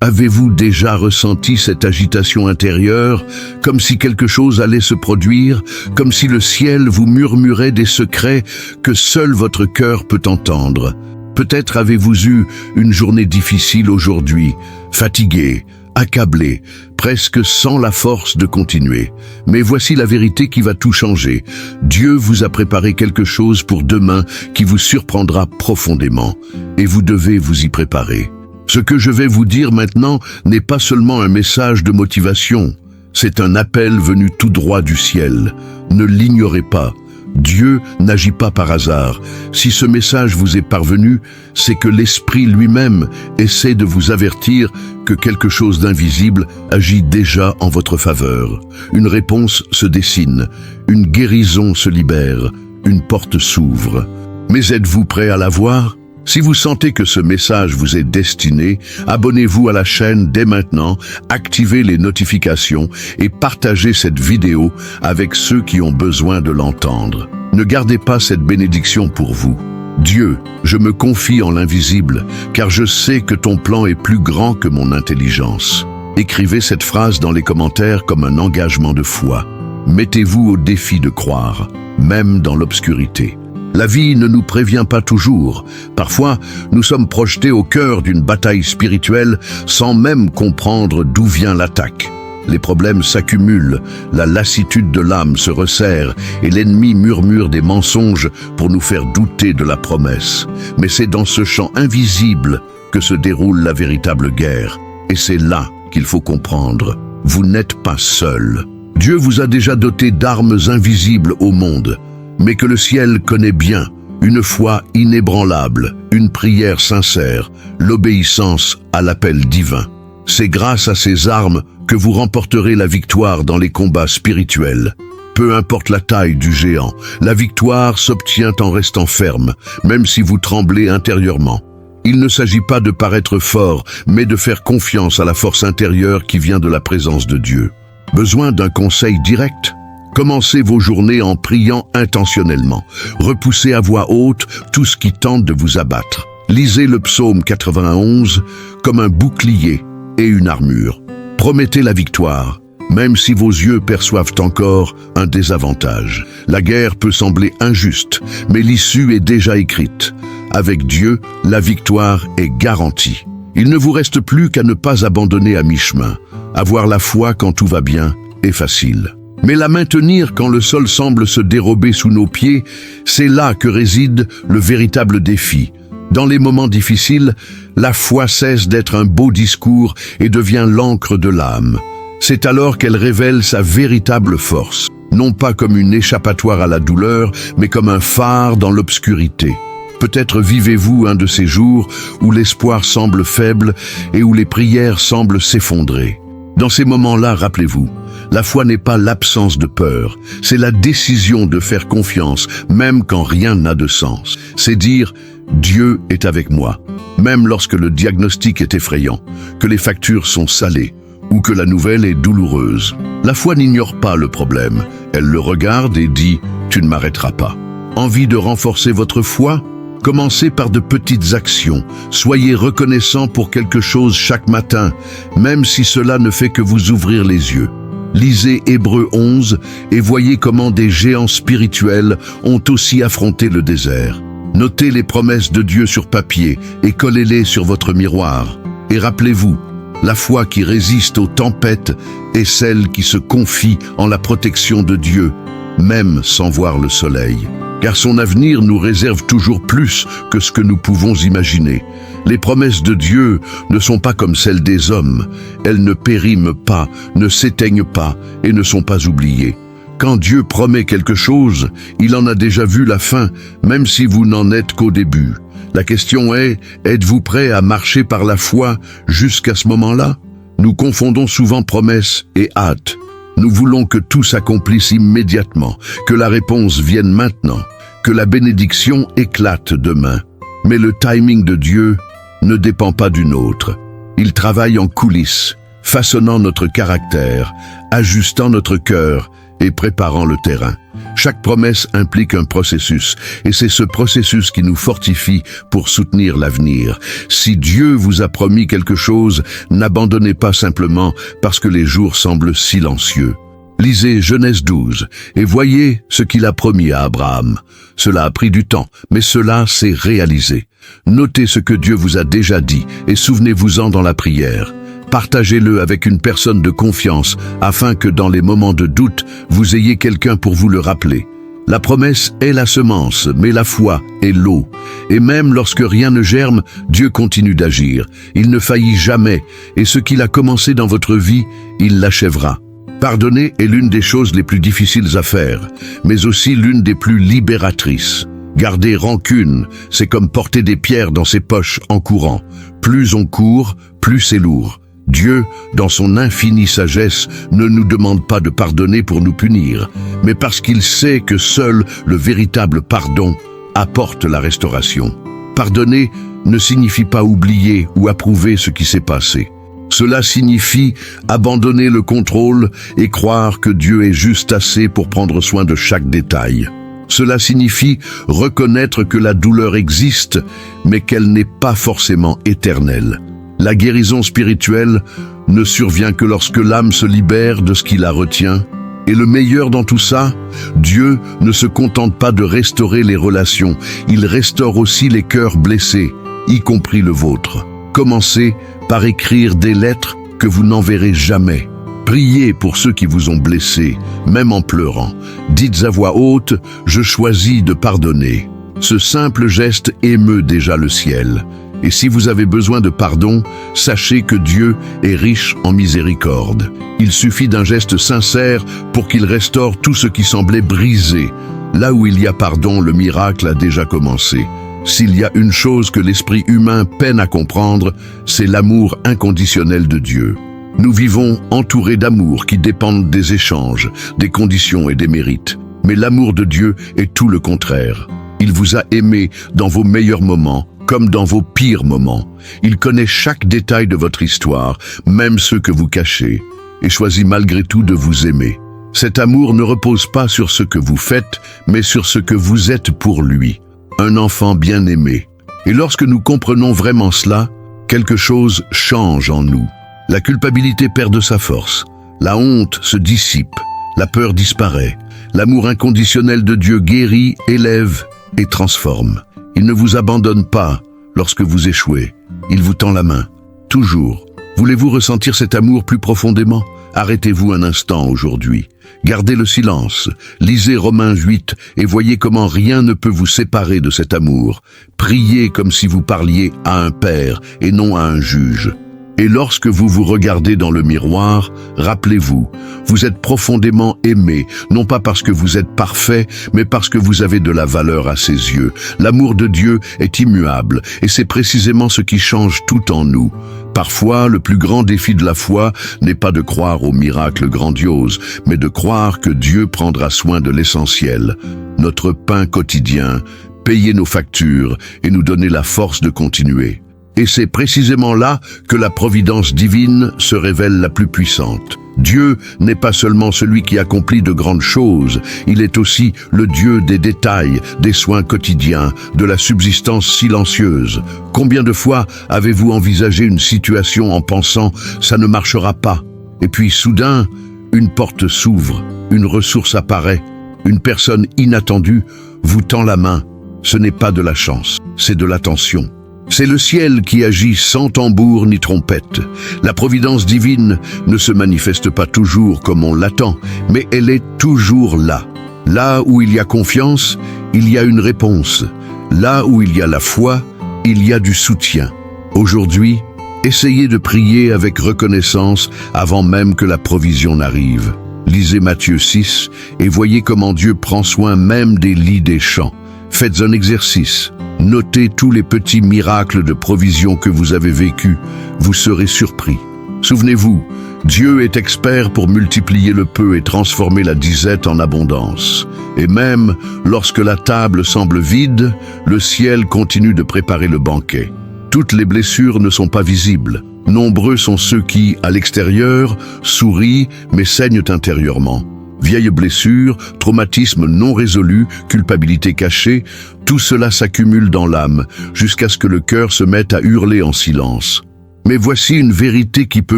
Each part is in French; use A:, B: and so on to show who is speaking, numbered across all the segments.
A: Avez-vous déjà ressenti cette agitation intérieure, comme si quelque chose allait se produire, comme si le ciel vous murmurait des secrets que seul votre cœur peut entendre? Peut-être avez-vous eu une journée difficile aujourd'hui, fatigué, accablé, presque sans la force de continuer. Mais voici la vérité qui va tout changer. Dieu vous a préparé quelque chose pour demain qui vous surprendra profondément, et vous devez vous y préparer. Ce que je vais vous dire maintenant n'est pas seulement un message de motivation, c'est un appel venu tout droit du ciel. Ne l'ignorez pas. Dieu n'agit pas par hasard. Si ce message vous est parvenu, c'est que l'Esprit lui-même essaie de vous avertir que quelque chose d'invisible agit déjà en votre faveur. Une réponse se dessine, une guérison se libère, une porte s'ouvre. Mais êtes-vous prêt à la voir ? Si vous sentez que ce message vous est destiné, abonnez-vous à la chaîne dès maintenant, activez les notifications et partagez cette vidéo avec ceux qui ont besoin de l'entendre. Ne gardez pas cette bénédiction pour vous. Dieu, je me confie en l'invisible, car je sais que ton plan est plus grand que mon intelligence. Écrivez cette phrase dans les commentaires comme un engagement de foi. Mettez-vous au défi de croire, même dans l'obscurité. La vie ne nous prévient pas toujours. Parfois, nous sommes projetés au cœur d'une bataille spirituelle sans même comprendre d'où vient l'attaque. Les problèmes s'accumulent, la lassitude de l'âme se resserre et l'ennemi murmure des mensonges pour nous faire douter de la promesse. Mais c'est dans ce champ invisible que se déroule la véritable guerre. Et c'est là qu'il faut comprendre. Vous n'êtes pas seul. Dieu vous a déjà doté d'armes invisibles au monde, mais que le ciel connaît bien, une foi inébranlable, une prière sincère, l'obéissance à l'appel divin. C'est grâce à ces armes que vous remporterez la victoire dans les combats spirituels. Peu importe la taille du géant, la victoire s'obtient en restant ferme, même si vous tremblez intérieurement. Il ne s'agit pas de paraître fort, mais de faire confiance à la force intérieure qui vient de la présence de Dieu. Besoin d'un conseil direct ? Commencez vos journées en priant intentionnellement. Repoussez à voix haute tout ce qui tente de vous abattre. Lisez le psaume 91 comme un bouclier et une armure. Promettez la victoire, même si vos yeux perçoivent encore un désavantage. La guerre peut sembler injuste, mais l'issue est déjà écrite. Avec Dieu, la victoire est garantie. Il ne vous reste plus qu'à ne pas abandonner à mi-chemin. Avoir la foi quand tout va bien est facile. Mais la maintenir quand le sol semble se dérober sous nos pieds, c'est là que réside le véritable défi. Dans les moments difficiles, la foi cesse d'être un beau discours et devient l'encre de l'âme. C'est alors qu'elle révèle sa véritable force, non pas comme une échappatoire à la douleur, mais comme un phare dans l'obscurité. Peut-être vivez-vous un de ces jours où l'espoir semble faible et où les prières semblent s'effondrer. Dans ces moments-là, rappelez-vous, la foi n'est pas l'absence de peur, c'est la décision de faire confiance, même quand rien n'a de sens. C'est dire « Dieu est avec moi », même lorsque le diagnostic est effrayant, que les factures sont salées ou que la nouvelle est douloureuse. La foi n'ignore pas le problème, elle le regarde et dit « Tu ne m'arrêteras pas ». Envie de renforcer votre foi ? Commencez par de petites actions. Soyez reconnaissant pour quelque chose chaque matin, même si cela ne fait que vous ouvrir les yeux. Lisez Hébreux 11 et voyez comment des géants spirituels ont aussi affronté le désert. Notez les promesses de Dieu sur papier et collez-les sur votre miroir. Et rappelez-vous, la foi qui résiste aux tempêtes est celle qui se confie en la protection de Dieu, même sans voir le soleil. Car son avenir nous réserve toujours plus que ce que nous pouvons imaginer. Les promesses de Dieu ne sont pas comme celles des hommes. Elles ne périment pas, ne s'éteignent pas et ne sont pas oubliées. Quand Dieu promet quelque chose, il en a déjà vu la fin, même si vous n'en êtes qu'au début. La question est, êtes-vous prêt à marcher par la foi jusqu'à ce moment-là ? Nous confondons souvent promesse et hâte. Nous voulons que tout s'accomplisse immédiatement, que la réponse vienne maintenant, que la bénédiction éclate demain. Mais le timing de Dieu ne dépend pas d'une autre. Il travaille en coulisses, façonnant notre caractère, ajustant notre cœur et préparant le terrain. Chaque promesse implique un processus, et c'est ce processus qui nous fortifie pour soutenir l'avenir. Si Dieu vous a promis quelque chose, n'abandonnez pas simplement parce que les jours semblent silencieux. Lisez Genèse 12 et voyez ce qu'il a promis à Abraham. Cela a pris du temps, mais cela s'est réalisé. Notez ce que Dieu vous a déjà dit et souvenez-vous-en dans la prière. Partagez-le avec une personne de confiance afin que dans les moments de doute, vous ayez quelqu'un pour vous le rappeler. La promesse est la semence, mais la foi est l'eau. Et même lorsque rien ne germe, Dieu continue d'agir. Il ne faillit jamais, et ce qu'il a commencé dans votre vie, il l'achèvera. Pardonner est l'une des choses les plus difficiles à faire, mais aussi l'une des plus libératrices. Garder rancune, c'est comme porter des pierres dans ses poches en courant. Plus on court, plus c'est lourd. Dieu, dans son infinie sagesse, ne nous demande pas de pardonner pour nous punir, mais parce qu'il sait que seul le véritable pardon apporte la restauration. Pardonner ne signifie pas oublier ou approuver ce qui s'est passé. Cela signifie abandonner le contrôle et croire que Dieu est juste assez pour prendre soin de chaque détail. Cela signifie reconnaître que la douleur existe, mais qu'elle n'est pas forcément éternelle. La guérison spirituelle ne survient que lorsque l'âme se libère de ce qui la retient. Et le meilleur dans tout ça, Dieu ne se contente pas de restaurer les relations, il restaure aussi les cœurs blessés, y compris le vôtre. Commencez par écrire des lettres que vous n'enverrez jamais. Priez pour ceux qui vous ont blessés, même en pleurant. Dites à voix haute, « Je choisis de pardonner ». Ce simple geste émeut déjà le ciel. Et si vous avez besoin de pardon, sachez que Dieu est riche en miséricorde. Il suffit d'un geste sincère pour qu'il restaure tout ce qui semblait brisé. Là où il y a pardon, le miracle a déjà commencé. S'il y a une chose que l'esprit humain peine à comprendre, c'est l'amour inconditionnel de Dieu. Nous vivons entourés d'amour qui dépendent des échanges, des conditions et des mérites. Mais l'amour de Dieu est tout le contraire. Il vous a aimé dans vos meilleurs moments, comme dans vos pires moments. Il connaît chaque détail de votre histoire, même ceux que vous cachez, et choisit malgré tout de vous aimer. Cet amour ne repose pas sur ce que vous faites, mais sur ce que vous êtes pour lui. Un enfant bien aimé. Et lorsque nous comprenons vraiment cela, quelque chose change en nous. La culpabilité perd de sa force, la honte se dissipe, la peur disparaît. L'amour inconditionnel de Dieu guérit, élève et transforme. Il ne vous abandonne pas lorsque vous échouez. Il vous tend la main, toujours. Voulez-vous ressentir cet amour plus profondément? Arrêtez-vous un instant aujourd'hui. Gardez le silence. Lisez Romains 8 et voyez comment rien ne peut vous séparer de cet amour. Priez comme si vous parliez à un père et non à un juge. Et lorsque vous vous regardez dans le miroir, rappelez-vous, vous êtes profondément aimé, non pas parce que vous êtes parfait, mais parce que vous avez de la valeur à ses yeux. L'amour de Dieu est immuable, et c'est précisément ce qui change tout en nous. Parfois, le plus grand défi de la foi n'est pas de croire aux miracles grandioses, mais de croire que Dieu prendra soin de l'essentiel, notre pain quotidien, payer nos factures et nous donner la force de continuer. Et c'est précisément là que la providence divine se révèle la plus puissante. Dieu n'est pas seulement celui qui accomplit de grandes choses, il est aussi le Dieu des détails, des soins quotidiens, de la subsistance silencieuse. Combien de fois avez-vous envisagé une situation en pensant « ça ne marchera pas » et puis soudain, une porte s'ouvre, une ressource apparaît, une personne inattendue vous tend la main. Ce n'est pas de la chance, c'est de l'attention. C'est le ciel qui agit sans tambour ni trompette. La providence divine ne se manifeste pas toujours comme on l'attend, mais elle est toujours là. Là où il y a confiance, il y a une réponse. Là où il y a la foi, il y a du soutien. Aujourd'hui, essayez de prier avec reconnaissance avant même que la provision n'arrive. Lisez Matthieu 6 et voyez comment Dieu prend soin même des lits des champs. Faites un exercice. Notez tous les petits miracles de provision que vous avez vécus. Vous serez surpris. Souvenez-vous, Dieu est expert pour multiplier le peu et transformer la disette en abondance. Et même lorsque la table semble vide, le ciel continue de préparer le banquet. Toutes les blessures ne sont pas visibles. Nombreux sont ceux qui, à l'extérieur, sourient mais saignent intérieurement. Vieilles blessures, traumatismes non résolus, culpabilité cachée, tout cela s'accumule dans l'âme, jusqu'à ce que le cœur se mette à hurler en silence. Mais voici une vérité qui peut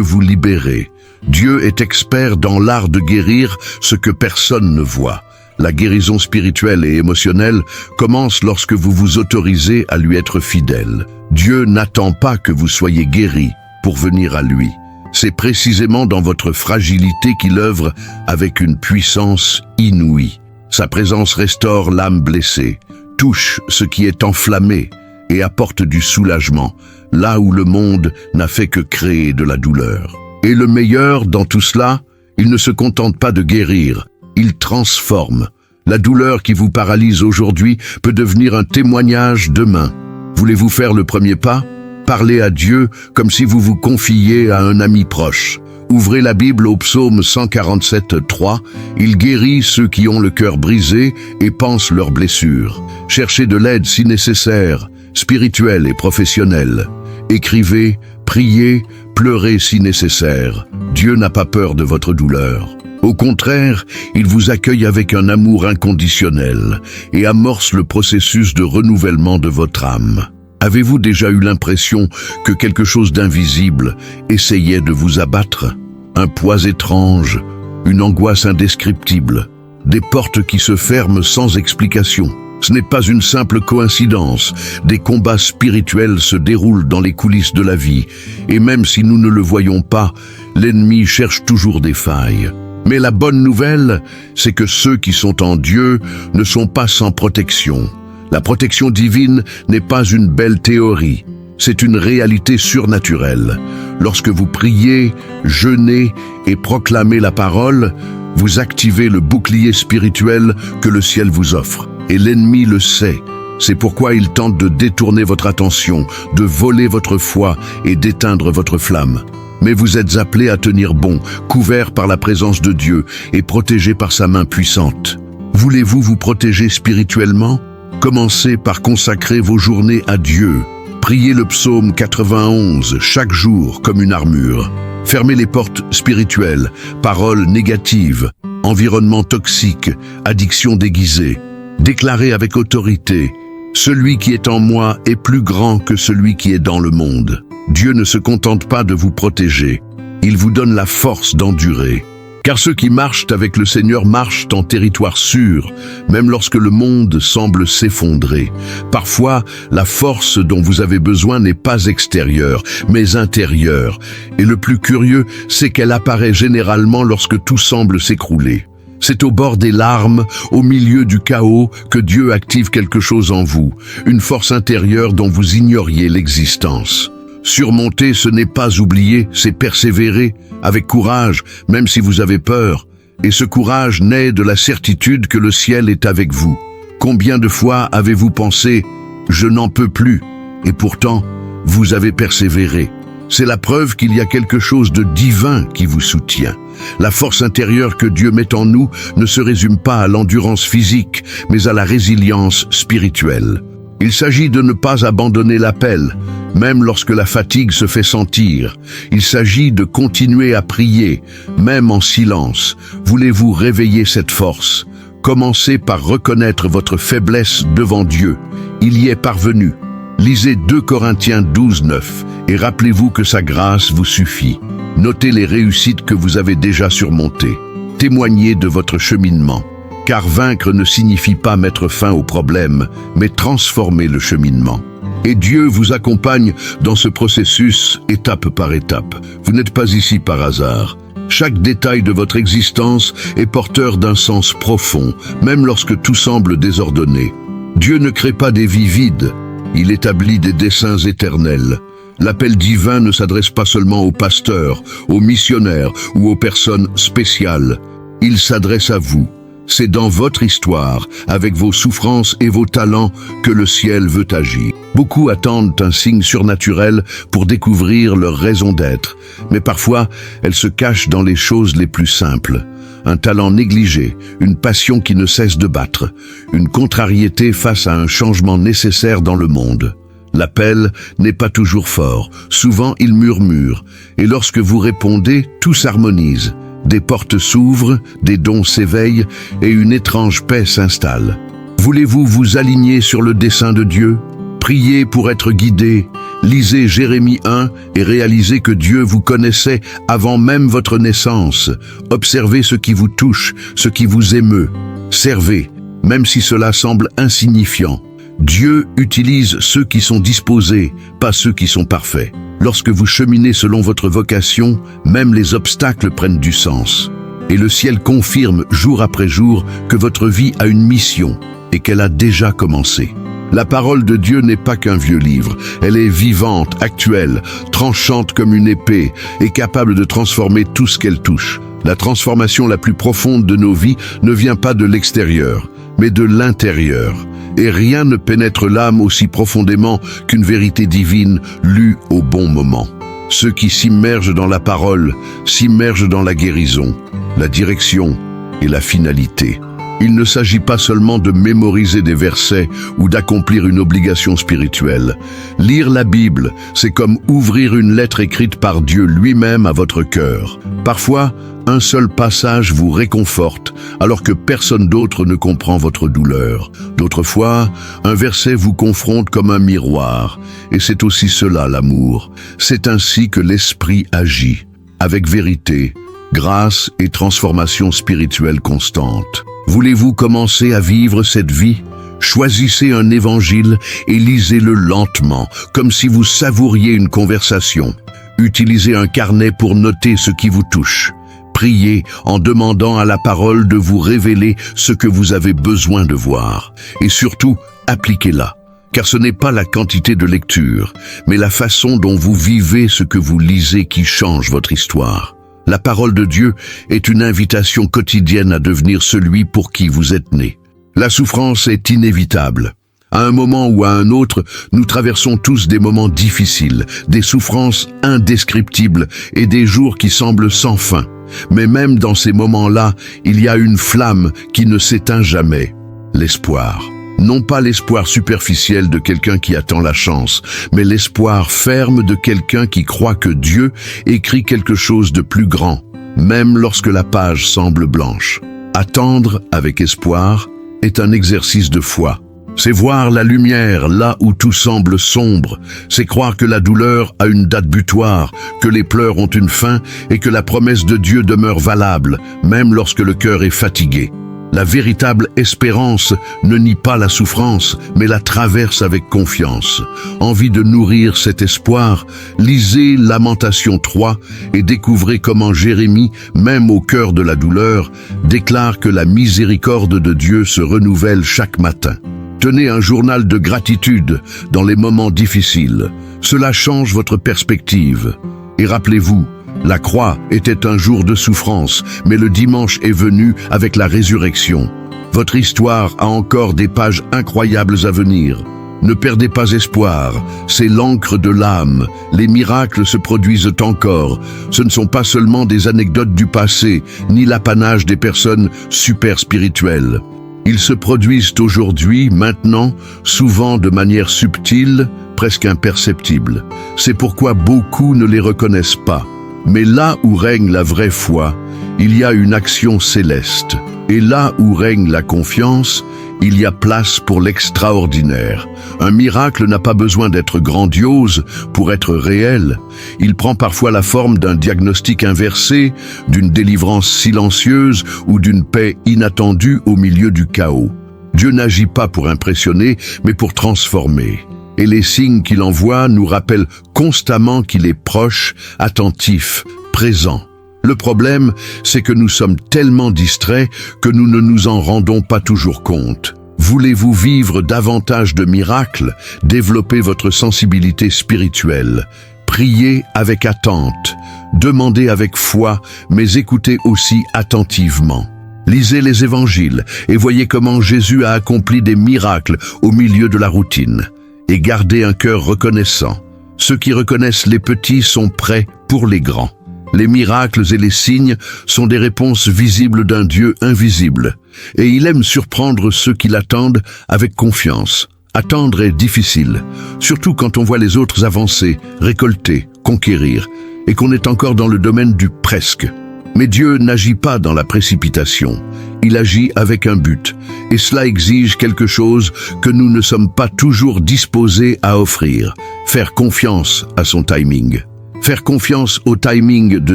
A: vous libérer. Dieu est expert dans l'art de guérir ce que personne ne voit. La guérison spirituelle et émotionnelle commence lorsque vous vous autorisez à lui être fidèle. Dieu n'attend pas que vous soyez guéri pour venir à lui. C'est précisément dans votre fragilité qu'il œuvre avec une puissance inouïe. Sa présence restaure l'âme blessée, touche ce qui est enflammé et apporte du soulagement, là où le monde n'a fait que créer de la douleur. Et le meilleur dans tout cela, il ne se contente pas de guérir, il transforme. La douleur qui vous paralyse aujourd'hui peut devenir un témoignage demain. Voulez-vous faire le premier pas ? Parlez à Dieu comme si vous vous confiez à un ami proche. Ouvrez la Bible au psaume 147:3. Il guérit ceux qui ont le cœur brisé et pansent leurs blessures. Cherchez de l'aide si nécessaire, spirituelle et professionnelle. Écrivez, priez, pleurez si nécessaire. Dieu n'a pas peur de votre douleur. Au contraire, il vous accueille avec un amour inconditionnel et amorce le processus de renouvellement de votre âme. Avez-vous déjà eu l'impression que quelque chose d'invisible essayait de vous abattre? Un poids étrange, une angoisse indescriptible, des portes qui se ferment sans explication. Ce n'est pas une simple coïncidence. Des combats spirituels se déroulent dans les coulisses de la vie, et même si nous ne le voyons pas, l'ennemi cherche toujours des failles. Mais la bonne nouvelle, c'est que ceux qui sont en Dieu ne sont pas sans protection. La protection divine n'est pas une belle théorie, c'est une réalité surnaturelle. Lorsque vous priez, jeûnez et proclamez la parole, vous activez le bouclier spirituel que le ciel vous offre. Et l'ennemi le sait. C'est pourquoi il tente de détourner votre attention, de voler votre foi et d'éteindre votre flamme. Mais vous êtes appelés à tenir bon, couverts par la présence de Dieu et protégés par sa main puissante. Voulez-vous vous protéger spirituellement ? Commencez par consacrer vos journées à Dieu. Priez le psaume 91 chaque jour comme une armure. Fermez les portes spirituelles, paroles négatives, environnement toxique, addiction déguisée. Déclarez avec autorité, « Celui qui est en moi est plus grand que celui qui est dans le monde ». Dieu ne se contente pas de vous protéger, il vous donne la force d'endurer. Car ceux qui marchent avec le Seigneur marchent en territoire sûr, même lorsque le monde semble s'effondrer. Parfois, la force dont vous avez besoin n'est pas extérieure, mais intérieure. Et le plus curieux, c'est qu'elle apparaît généralement lorsque tout semble s'écrouler. C'est au bord des larmes, au milieu du chaos, que Dieu active quelque chose en vous, une force intérieure dont vous ignoriez l'existence. Surmonter, ce n'est pas oublier, c'est persévérer, avec courage, même si vous avez peur. Et ce courage naît de la certitude que le ciel est avec vous. Combien de fois avez-vous pensé « je n'en peux plus » et pourtant, vous avez persévéré. C'est la preuve qu'il y a quelque chose de divin qui vous soutient. La force intérieure que Dieu met en nous ne se résume pas à l'endurance physique, mais à la résilience spirituelle. Il s'agit de ne pas abandonner l'appel, même lorsque la fatigue se fait sentir. Il s'agit de continuer à prier, même en silence. Voulez-vous réveiller cette force? Commencez par reconnaître votre faiblesse devant Dieu. Il y est parvenu. Lisez 2 Corinthiens 12:9 et rappelez-vous que sa grâce vous suffit. Notez les réussites que vous avez déjà surmontées. Témoignez de votre cheminement. Car vaincre ne signifie pas mettre fin au problème, mais transformer le cheminement. Et Dieu vous accompagne dans ce processus étape par étape. Vous n'êtes pas ici par hasard. Chaque détail de votre existence est porteur d'un sens profond, même lorsque tout semble désordonné. Dieu ne crée pas des vies vides, il établit des desseins éternels. L'appel divin ne s'adresse pas seulement aux pasteurs, aux missionnaires ou aux personnes spéciales. Il s'adresse à vous. C'est dans votre histoire, avec vos souffrances et vos talents, que le ciel veut agir. Beaucoup attendent un signe surnaturel pour découvrir leur raison d'être, mais parfois, elle se cache dans les choses les plus simples. Un talent négligé, une passion qui ne cesse de battre, une contrariété face à un changement nécessaire dans le monde. L'appel n'est pas toujours fort, souvent il murmure, et lorsque vous répondez, tout s'harmonise. Des portes s'ouvrent, des dons s'éveillent et une étrange paix s'installe. Voulez-vous vous aligner sur le dessein de Dieu? Priez pour être guidé. Lisez Jérémie 1 et réalisez que Dieu vous connaissait avant même votre naissance. Observez ce qui vous touche, ce qui vous émeut. Servez, même si cela semble insignifiant. Dieu utilise ceux qui sont disposés, pas ceux qui sont parfaits. Lorsque vous cheminez selon votre vocation, même les obstacles prennent du sens. Et le ciel confirme jour après jour que votre vie a une mission et qu'elle a déjà commencé. La parole de Dieu n'est pas qu'un vieux livre, elle est vivante, actuelle, tranchante comme une épée et capable de transformer tout ce qu'elle touche. La transformation la plus profonde de nos vies ne vient pas de l'extérieur, mais de l'intérieur. Et rien ne pénètre l'âme aussi profondément qu'une vérité divine lue au bon moment. Ceux qui s'immergent dans la parole s'immergent dans la guérison, la direction et la finalité. Il ne s'agit pas seulement de mémoriser des versets ou d'accomplir une obligation spirituelle. Lire la Bible, c'est comme ouvrir une lettre écrite par Dieu lui-même à votre cœur. Parfois, un seul passage vous réconforte, alors que personne d'autre ne comprend votre douleur. D'autres fois, un verset vous confronte comme un miroir, et c'est aussi cela l'amour. C'est ainsi que l'Esprit agit, avec vérité, grâce et transformation spirituelle constante. Voulez-vous commencer à vivre cette vie? Choisissez un évangile et lisez-le lentement, comme si vous savouriez une conversation. Utilisez un carnet pour noter ce qui vous touche. Priez en demandant à la parole de vous révéler ce que vous avez besoin de voir. Et surtout, appliquez-la. Car ce n'est pas la quantité de lecture, mais la façon dont vous vivez ce que vous lisez qui change votre histoire. La parole de Dieu est une invitation quotidienne à devenir celui pour qui vous êtes né. La souffrance est inévitable. À un moment ou à un autre, nous traversons tous des moments difficiles, des souffrances indescriptibles et des jours qui semblent sans fin. Mais même dans ces moments-là, il y a une flamme qui ne s'éteint jamais, l'espoir. Non pas l'espoir superficiel de quelqu'un qui attend la chance, mais l'espoir ferme de quelqu'un qui croit que Dieu écrit quelque chose de plus grand, même lorsque la page semble blanche. Attendre avec espoir est un exercice de foi. C'est voir la lumière là où tout semble sombre. C'est croire que la douleur a une date butoir, que les pleurs ont une fin et que la promesse de Dieu demeure valable, même lorsque le cœur est fatigué. La véritable espérance ne nie pas la souffrance, mais la traverse avec confiance. Envie de nourrir cet espoir, lisez Lamentation 3 et découvrez comment Jérémie, même au cœur de la douleur, déclare que la miséricorde de Dieu se renouvelle chaque matin. Tenez un journal de gratitude dans les moments difficiles. Cela change votre perspective. Et rappelez-vous, la croix était un jour de souffrance, mais le dimanche est venu avec la résurrection. Votre histoire a encore des pages incroyables à venir. Ne perdez pas espoir, c'est l'encre de l'âme. Les miracles se produisent encore. Ce ne sont pas seulement des anecdotes du passé, ni l'apanage des personnes super spirituelles. Ils se produisent aujourd'hui, maintenant, souvent de manière subtile, presque imperceptible. C'est pourquoi beaucoup ne les reconnaissent pas. Mais là où règne la vraie foi, il y a une action céleste. Et là où règne la confiance, il y a place pour l'extraordinaire. Un miracle n'a pas besoin d'être grandiose pour être réel. Il prend parfois la forme d'un diagnostic inversé, d'une délivrance silencieuse ou d'une paix inattendue au milieu du chaos. Dieu n'agit pas pour impressionner, mais pour transformer. Et les signes qu'il envoie nous rappellent constamment qu'il est proche, attentif, présent. Le problème, c'est que nous sommes tellement distraits que nous ne nous en rendons pas toujours compte. Voulez-vous vivre davantage de miracles? Développez votre sensibilité spirituelle. Priez avec attente. Demandez avec foi, mais écoutez aussi attentivement. Lisez les évangiles et voyez comment Jésus a accompli des miracles au milieu de la routine. Et gardez un cœur reconnaissant. Ceux qui reconnaissent les petits sont prêts pour les grands. Les miracles et les signes sont des réponses visibles d'un Dieu invisible. Et il aime surprendre ceux qui l'attendent avec confiance. Attendre est difficile, surtout quand on voit les autres avancer, récolter, conquérir, et qu'on est encore dans le domaine du presque. Mais Dieu n'agit pas dans la précipitation. Il agit avec un but, et cela exige quelque chose que nous ne sommes pas toujours disposés à offrir. Faire confiance à son timing. Faire confiance au timing de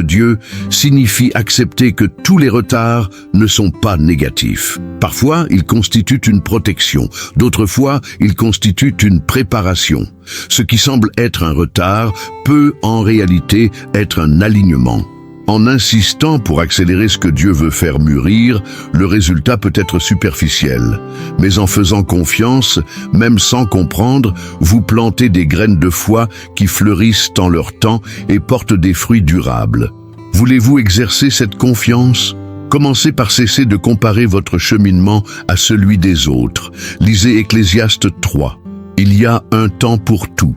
A: Dieu signifie accepter que tous les retards ne sont pas négatifs. Parfois, ils constituent une protection. D'autres fois, ils constituent une préparation. Ce qui semble être un retard peut en réalité être un alignement. En insistant pour accélérer ce que Dieu veut faire mûrir, le résultat peut être superficiel. Mais en faisant confiance, même sans comprendre, vous plantez des graines de foi qui fleurissent en leur temps et portent des fruits durables. Voulez-vous exercer cette confiance ? Commencez par cesser de comparer votre cheminement à celui des autres. Lisez Ecclésiaste 3. Il y a un temps pour tout.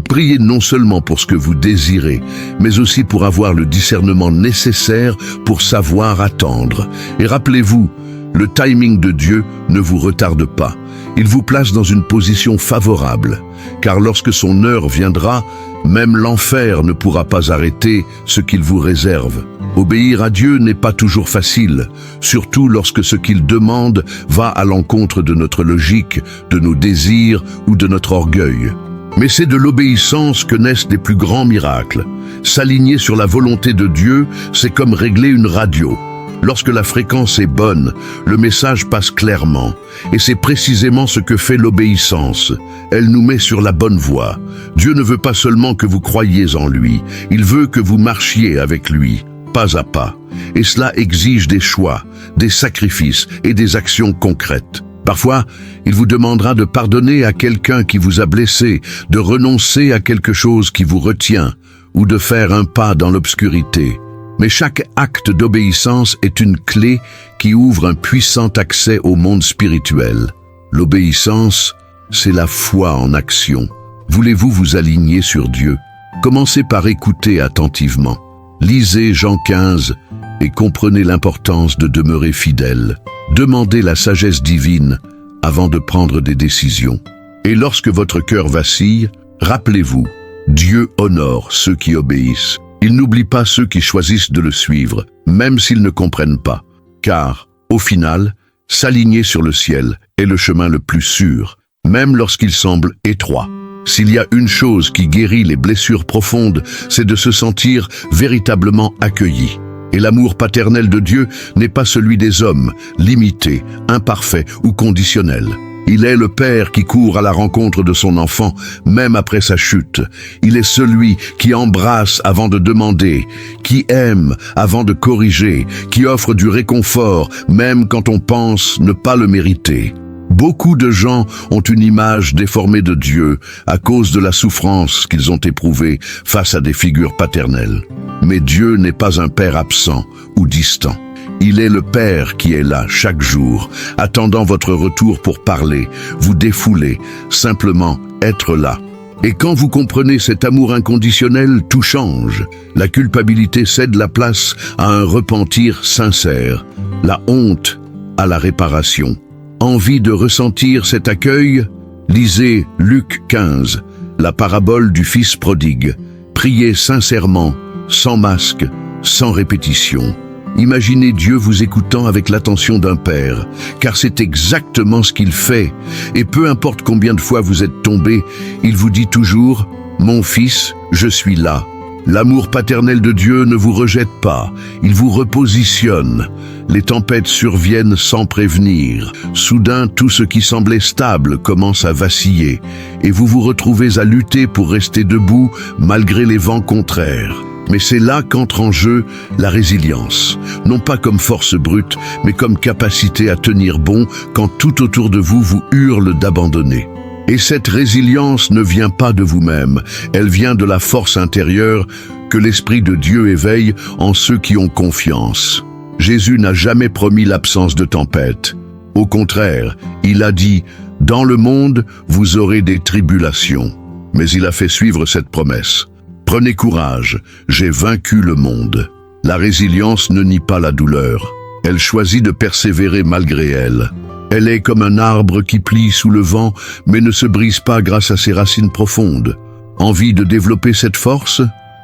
A: Priez non seulement pour ce que vous désirez, mais aussi pour avoir le discernement nécessaire pour savoir attendre. Et rappelez-vous, le timing de Dieu ne vous retarde pas. Il vous place dans une position favorable, car lorsque son heure viendra, même l'enfer ne pourra pas arrêter ce qu'il vous réserve. Obéir à Dieu n'est pas toujours facile, surtout lorsque ce qu'il demande va à l'encontre de notre logique, de nos désirs ou de notre orgueil. Mais c'est de l'obéissance que naissent les plus grands miracles. S'aligner sur la volonté de Dieu, c'est comme régler une radio. Lorsque la fréquence est bonne, le message passe clairement. Et c'est précisément ce que fait l'obéissance. Elle nous met sur la bonne voie. Dieu ne veut pas seulement que vous croyiez en lui, il veut que vous marchiez avec lui, pas à pas. Et cela exige des choix, des sacrifices et des actions concrètes. Parfois, il vous demandera de pardonner à quelqu'un qui vous a blessé, de renoncer à quelque chose qui vous retient, ou de faire un pas dans l'obscurité. Mais chaque acte d'obéissance est une clé qui ouvre un puissant accès au monde spirituel. L'obéissance, c'est la foi en action. Voulez-vous vous aligner sur Dieu? Commencez par écouter attentivement. Lisez Jean 15 et comprenez l'importance de demeurer fidèle. Demandez la sagesse divine avant de prendre des décisions. Et lorsque votre cœur vacille, rappelez-vous, Dieu honore ceux qui obéissent. Il n'oublie pas ceux qui choisissent de le suivre, même s'ils ne comprennent pas. Car, au final, s'aligner sur le ciel est le chemin le plus sûr, même lorsqu'il semble étroit. S'il y a une chose qui guérit les blessures profondes, c'est de se sentir véritablement accueilli. Et l'amour paternel de Dieu n'est pas celui des hommes, limité, imparfait ou conditionnel. Il est le Père qui court à la rencontre de son enfant, même après sa chute. Il est celui qui embrasse avant de demander, qui aime avant de corriger, qui offre du réconfort, même quand on pense ne pas le mériter. Beaucoup de gens ont une image déformée de Dieu à cause de la souffrance qu'ils ont éprouvée face à des figures paternelles. Mais Dieu n'est pas un Père absent ou distant. Il est le Père qui est là chaque jour, attendant votre retour pour parler, vous défouler, simplement être là. Et quand vous comprenez cet amour inconditionnel, tout change. La culpabilité cède la place à un repentir sincère, la honte à la réparation. Envie de ressentir cet accueil? Lisez Luc 15, la parabole du Fils prodigue. Priez sincèrement, sans masque, sans répétition. Imaginez Dieu vous écoutant avec l'attention d'un père, car c'est exactement ce qu'il fait. Et peu importe combien de fois vous êtes tombé, il vous dit toujours « Mon fils, je suis là ». L'amour paternel de Dieu ne vous rejette pas, il vous repositionne. Les tempêtes surviennent sans prévenir. Soudain, tout ce qui semblait stable commence à vaciller, et vous vous retrouvez à lutter pour rester debout malgré les vents contraires. Mais c'est là qu'entre en jeu la résilience, non pas comme force brute, mais comme capacité à tenir bon quand tout autour de vous vous hurle d'abandonner. Et cette résilience ne vient pas de vous-même, elle vient de la force intérieure que l'Esprit de Dieu éveille en ceux qui ont confiance. Jésus n'a jamais promis l'absence de tempête. Au contraire, il a dit « Dans le monde, vous aurez des tribulations ». Mais il a fait suivre cette promesse. Prenez courage, j'ai vaincu le monde. La résilience ne nie pas la douleur. Elle choisit de persévérer malgré elle. Elle est comme un arbre qui plie sous le vent, mais ne se brise pas grâce à ses racines profondes. Envie de développer cette force?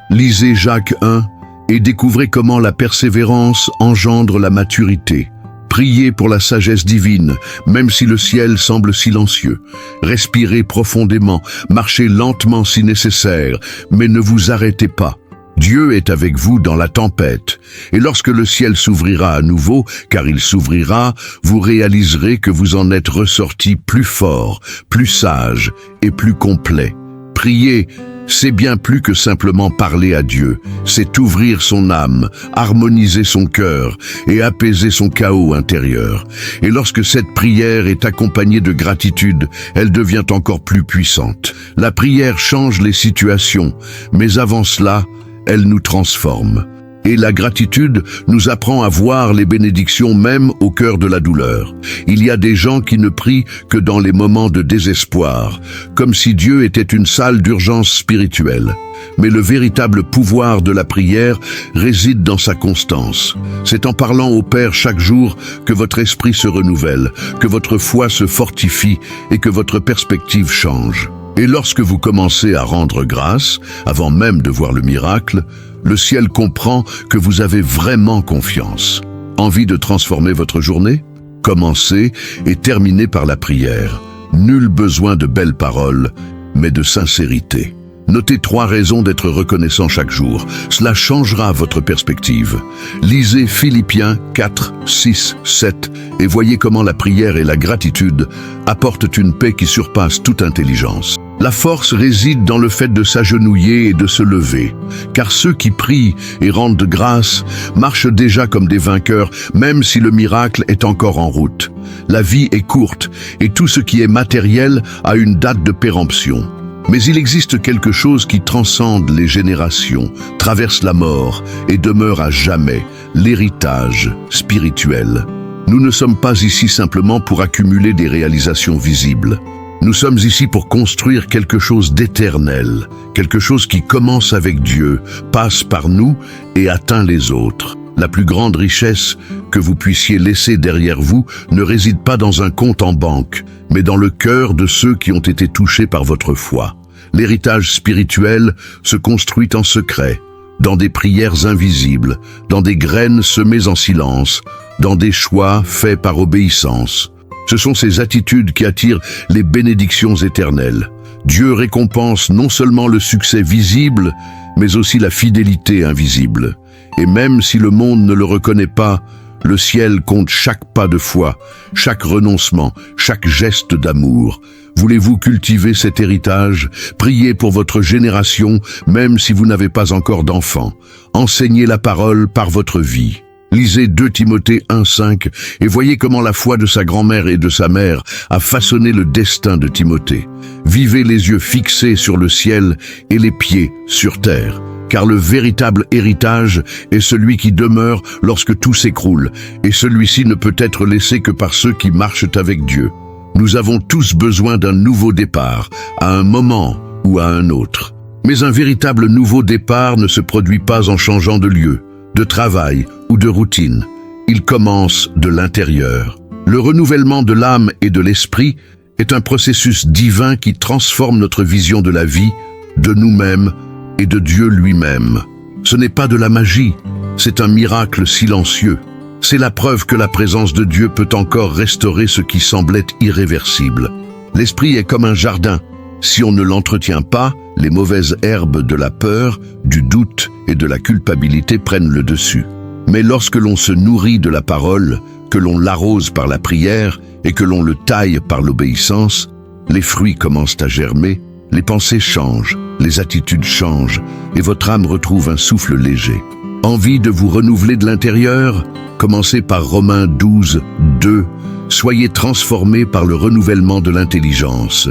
A: Lisez Jacques 1 et découvrez comment la persévérance engendre la maturité. Priez pour la sagesse divine, même si le ciel semble silencieux. Respirez profondément, marchez lentement si nécessaire, mais ne vous arrêtez pas. Dieu est avec vous dans la tempête, et lorsque le ciel s'ouvrira à nouveau, car il s'ouvrira, vous réaliserez que vous en êtes ressorti plus fort, plus sage et plus complet. Priez, c'est bien plus que simplement parler à Dieu, c'est ouvrir son âme, harmoniser son cœur et apaiser son chaos intérieur. Et lorsque cette prière est accompagnée de gratitude, elle devient encore plus puissante. La prière change les situations, mais avant cela, elle nous transforme. Et la gratitude nous apprend à voir les bénédictions même au cœur de la douleur. Il y a des gens qui ne prient que dans les moments de désespoir, comme si Dieu était une salle d'urgence spirituelle. Mais le véritable pouvoir de la prière réside dans sa constance. C'est en parlant au Père chaque jour que votre esprit se renouvelle, que votre foi se fortifie et que votre perspective change. Et lorsque vous commencez à rendre grâce, avant même de voir le miracle, le ciel comprend que vous avez vraiment confiance. Envie de transformer votre journée? Commencez et terminez par la prière. Nul besoin de belles paroles, mais de sincérité. Notez 3 raisons d'être reconnaissant chaque jour. Cela changera votre perspective. Lisez Philippiens 4, 6, 7 et voyez comment la prière et la gratitude apportent une paix qui surpasse toute intelligence. La force réside dans le fait de s'agenouiller et de se lever, car ceux qui prient et rendent grâce marchent déjà comme des vainqueurs, même si le miracle est encore en route. La vie est courte et tout ce qui est matériel a une date de péremption. Mais il existe quelque chose qui transcende les générations, traverse la mort et demeure à jamais, l'héritage spirituel. Nous ne sommes pas ici simplement pour accumuler des réalisations visibles. Nous sommes ici pour construire quelque chose d'éternel, quelque chose qui commence avec Dieu, passe par nous et atteint les autres. La plus grande richesse que vous puissiez laisser derrière vous ne réside pas dans un compte en banque, mais dans le cœur de ceux qui ont été touchés par votre foi. L'héritage spirituel se construit en secret, dans des prières invisibles, dans des graines semées en silence, dans des choix faits par obéissance. Ce sont ces attitudes qui attirent les bénédictions éternelles. Dieu récompense non seulement le succès visible, mais aussi la fidélité invisible. Et même si le monde ne le reconnaît pas, le ciel compte chaque pas de foi, chaque renoncement, chaque geste d'amour. Voulez-vous cultiver cet héritage? Priez pour votre génération, même si vous n'avez pas encore d'enfants. Enseignez la parole par votre vie. Lisez 2 Timothée 1,5 et voyez comment la foi de sa grand-mère et de sa mère a façonné le destin de Timothée. Vivez les yeux fixés sur le ciel et les pieds sur terre, car le véritable héritage est celui qui demeure lorsque tout s'écroule, et celui-ci ne peut être laissé que par ceux qui marchent avec Dieu. Nous avons tous besoin d'un nouveau départ, à un moment ou à un autre. Mais un véritable nouveau départ ne se produit pas en changeant de lieu, de travail ou de routine. Il commence de l'intérieur. Le renouvellement de l'âme et de l'esprit est un processus divin qui transforme notre vision de la vie, de nous-mêmes et de Dieu lui-même. Ce n'est pas de la magie, c'est un miracle silencieux. C'est la preuve que la présence de Dieu peut encore restaurer ce qui semblait irréversible. L'esprit est comme un jardin. Si on ne l'entretient pas, les mauvaises herbes de la peur, du doute et de la culpabilité prennent le dessus. Mais lorsque l'on se nourrit de la parole, que l'on l'arrose par la prière et que l'on le taille par l'obéissance, les fruits commencent à germer, les pensées changent, les attitudes changent et votre âme retrouve un souffle léger. Envie de vous renouveler de l'intérieur? Commencez par Romains 12, 2. Soyez transformés par le renouvellement de l'intelligence.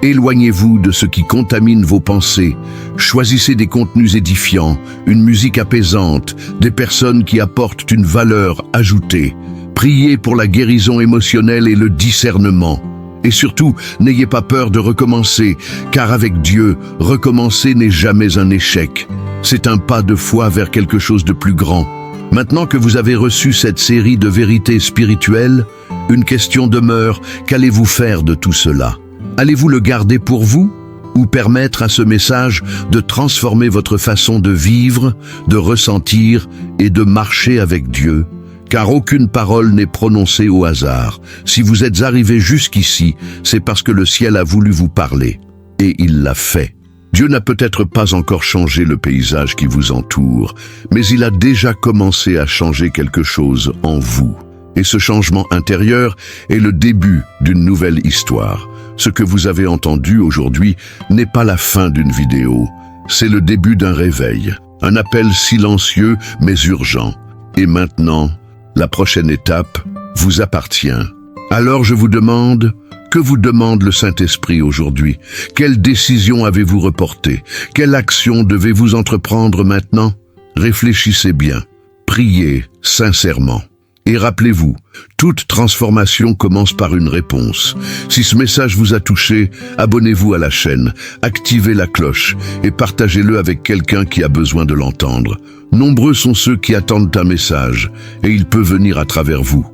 A: Éloignez-vous de ce qui contamine vos pensées. Choisissez des contenus édifiants, une musique apaisante, des personnes qui apportent une valeur ajoutée. Priez pour la guérison émotionnelle et le discernement. Et surtout, n'ayez pas peur de recommencer, car avec Dieu, recommencer n'est jamais un échec. C'est un pas de foi vers quelque chose de plus grand. Maintenant que vous avez reçu cette série de vérités spirituelles, une question demeure: qu'allez-vous faire de tout cela? Allez-vous le garder pour vous ou permettre à ce message de transformer votre façon de vivre, de ressentir et de marcher avec Dieu. Car aucune parole n'est prononcée au hasard. Si vous êtes arrivé jusqu'ici, c'est parce que le ciel a voulu vous parler. Et il l'a fait. Dieu n'a peut-être pas encore changé le paysage qui vous entoure, mais il a déjà commencé à changer quelque chose en vous. Et ce changement intérieur est le début d'une nouvelle histoire. Ce que vous avez entendu aujourd'hui n'est pas la fin d'une vidéo. C'est le début d'un réveil. Un appel silencieux mais urgent. Et maintenant, la prochaine étape vous appartient. Alors je vous demande, que vous demande le Saint-Esprit aujourd'hui? Quelle décision avez-vous reportée? Quelle action devez-vous entreprendre maintenant? Réfléchissez bien. Priez sincèrement. Et rappelez-vous, toute transformation commence par une réponse. Si ce message vous a touché, abonnez-vous à la chaîne, activez la cloche et partagez-le avec quelqu'un qui a besoin de l'entendre. Nombreux sont ceux qui attendent un message et il peut venir à travers vous.